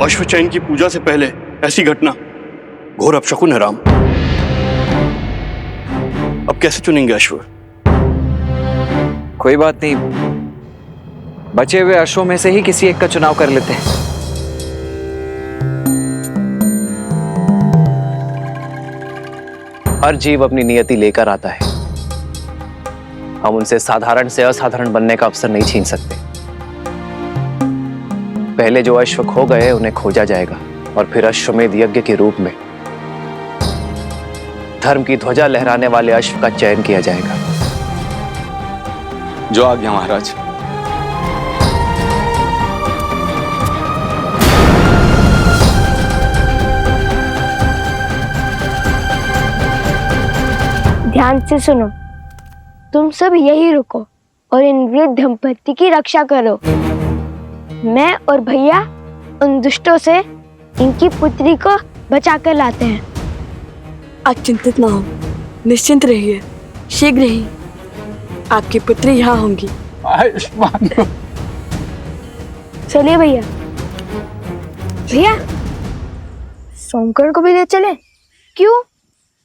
अश्वचैन की पूजा से पहले ऐसी घटना घोर अपशकुन है राम। अब कैसे चुनेंगे अश्व? कोई बात नहीं, बचे हुए अश्वों में से ही किसी एक का चुनाव कर लेते हैं। हर जीव अपनी नियति लेकर आता है, हम उनसे साधारण से असाधारण बनने का अवसर नहीं छीन सकते। पहले जो अश्व खो गए उन्हें खोजा जाएगा और फिर अश्वमेध यज्ञ के रूप में धर्म की ध्वजा लहराने वाले अश्व का चयन किया जाएगा। जो आज्ञा महाराज। ध्यान से सुनो, तुम सब यही रुको और इन वृद्ध दंपति की रक्षा करो। मैं और भैया उन दुष्टों से इनकी पुत्री को बचा कर लाते हैं। आप चिंतित ना हो, निश्चिंत रहिए, शीघ्र ही आपकी पुत्री यहाँ होंगी। चलिए भैया। भैया सोमकर्ण को भी ले चले। क्यों?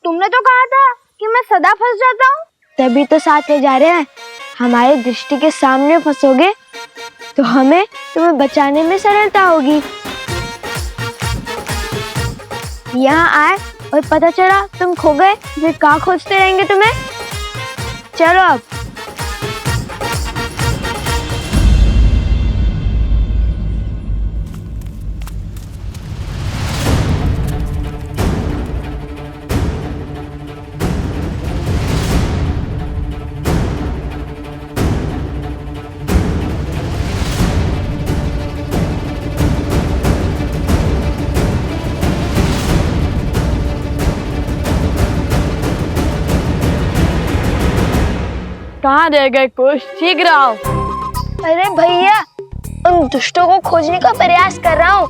तुमने तो कहा था कि मैं सदा फंस जाता हूँ। तभी तो साथ ले जा रहे हैं। हमारे दृष्टि के सामने फंसोगे तो हमें तुम्हें बचाने में सरलता होगी। यहाँ आए और पता चला तुम खो गए, फिर कहाँ खोजते रहेंगे तुम्हें। चलो अब। कहाँ रह गए कुछ? शीघ्र आओ। अरे भैया, उन दुष्टों को खोजने का प्रयास कर रहा हूँ।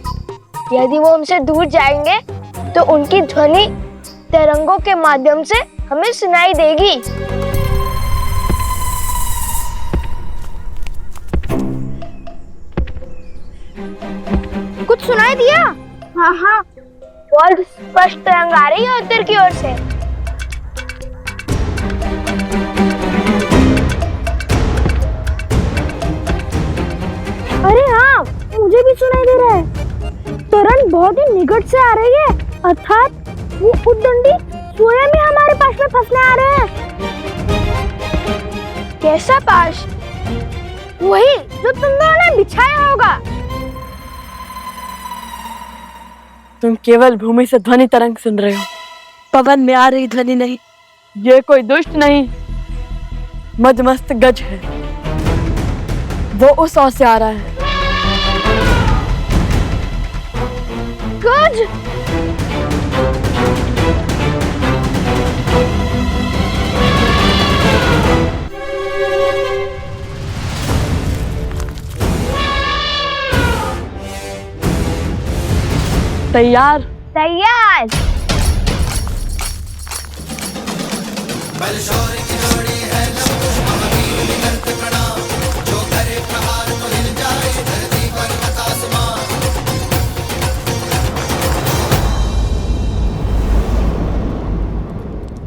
यदि वो हमसे दूर जाएंगे तो उनकी ध्वनि तरंगों के माध्यम से हमें सुनाई देगी। कुछ सुनाई दिया? हाँ हाँ, बहुत स्पष्ट तरंग आ रही है उत्तर की ओर से। अरे हाँ, मुझे भी सुनाई दे रहा है। तरंग बहुत ही निकट से आ रही है, अर्थात वो उद्दंडी स्वयं ही हमारे पास में फंसने आ रहे हैं। कैसा पाश? वही जो तुम दोनों ने बिछाया होगा। तुम केवल भूमि से ध्वनि तरंग सुन रहे हो, पवन में आ रही ध्वनि नहीं। ये कोई दुष्ट नहीं, मदमस्त गज है। वो उस ओर से आ रहा है। गज? तैयार? तैयार।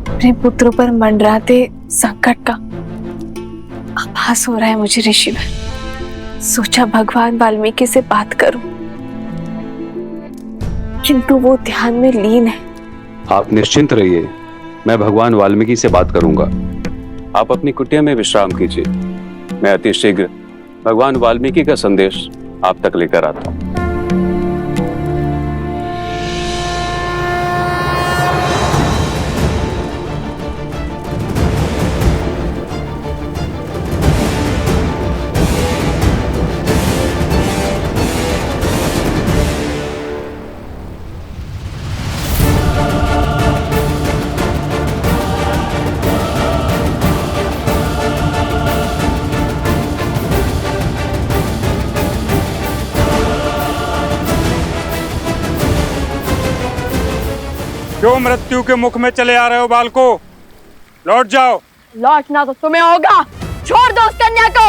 अपने पुत्रों पर मंडराते संकट का आभास हो रहा है मुझे ऋषिवर। सोचा भगवान वाल्मीकि से बात करूं, किंतु वो ध्यान में लीन है। आप निश्चिंत रहिए, मैं भगवान वाल्मीकि से बात करूंगा। आप अपनी कुटिया में विश्राम कीजिए, मैं अति शीघ्र भगवान वाल्मीकि का संदेश आप तक लेकर आता हूँ। क्यों मृत्यु के मुख में चले आ रहे हो बालको? लौट जाओ। लौटना तो तुम्हें होगा। छोड़ दो उस कन्या को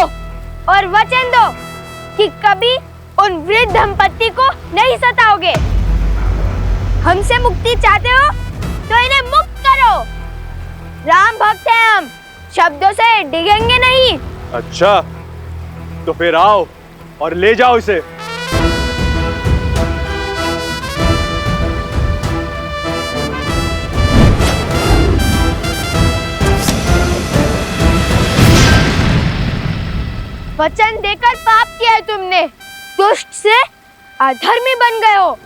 और वचन दो कि कभी उन वृद्ध दंपत्ति को नहीं सताओगे। हमसे मुक्ति चाहते हो तो इन्हें मुक्त करो। राम भक्त हैं हम, शब्दों से डिगेंगे नहीं। अच्छा, तो फिर आओ और ले जाओ इसे। वचन देकर पाप किया है तुमने, दुष्ट से अधर्मी बन गए हो।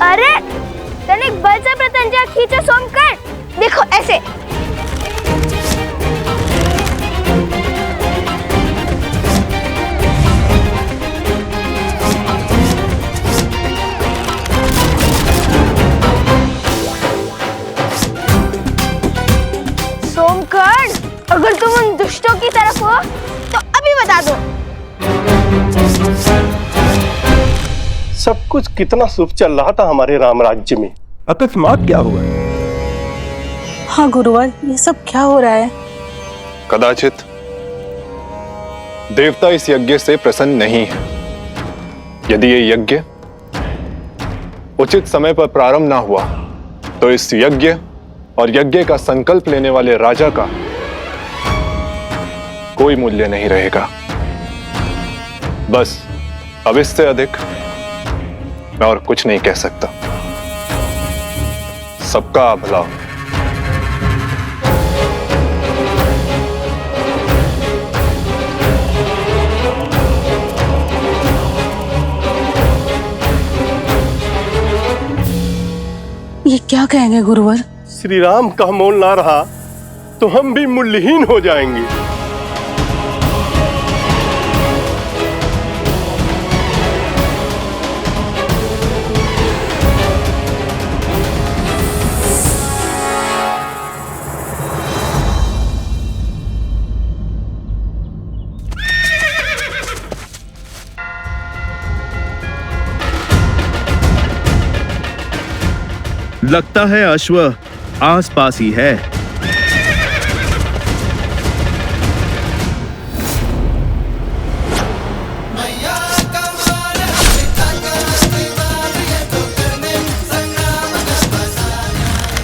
अरे तनिक बल से प्रत्यंचा खींचो सोमकर, देखो ऐसे। सोमकर, अगर तुम उन दुष्टों की तरफ हो तो अभी बता दो। सब कुछ कितना शुभ चल रहा था हमारे राम राज्य में, अकस्मात क्या हुआ? हाँ गुरुवर, ये सब क्या हो रहा है? कदाचित देवता इस यज्ञ से प्रसन्न नहीं है। यदि ये यज्ञ उचित समय पर प्रारंभ ना हुआ तो इस यज्ञ और यज्ञ का संकल्प लेने वाले राजा का कोई मूल्य नहीं रहेगा। बस अब इससे अधिक मैं और कुछ नहीं कह सकता। सबका भला। ये क्या कहेंगे गुरुवर? श्री राम का मोल ना रहा तो हम भी मूल्यहीन हो जाएंगे। लगता है अश्व आसपास ही है।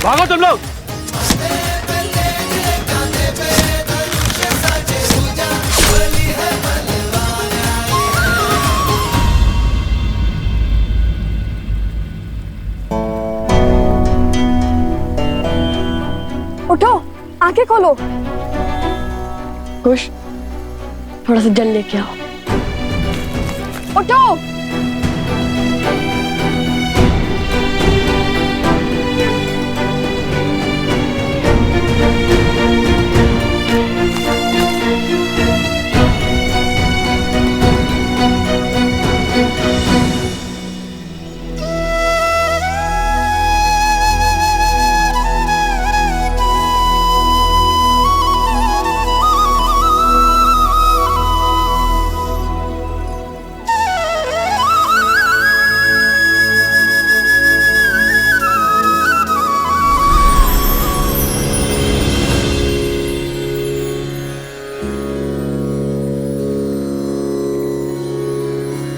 भागो तुम लोग। उठो, आंखें खोलो। कुछ थोड़ा सा जल लेके आओ। उठो।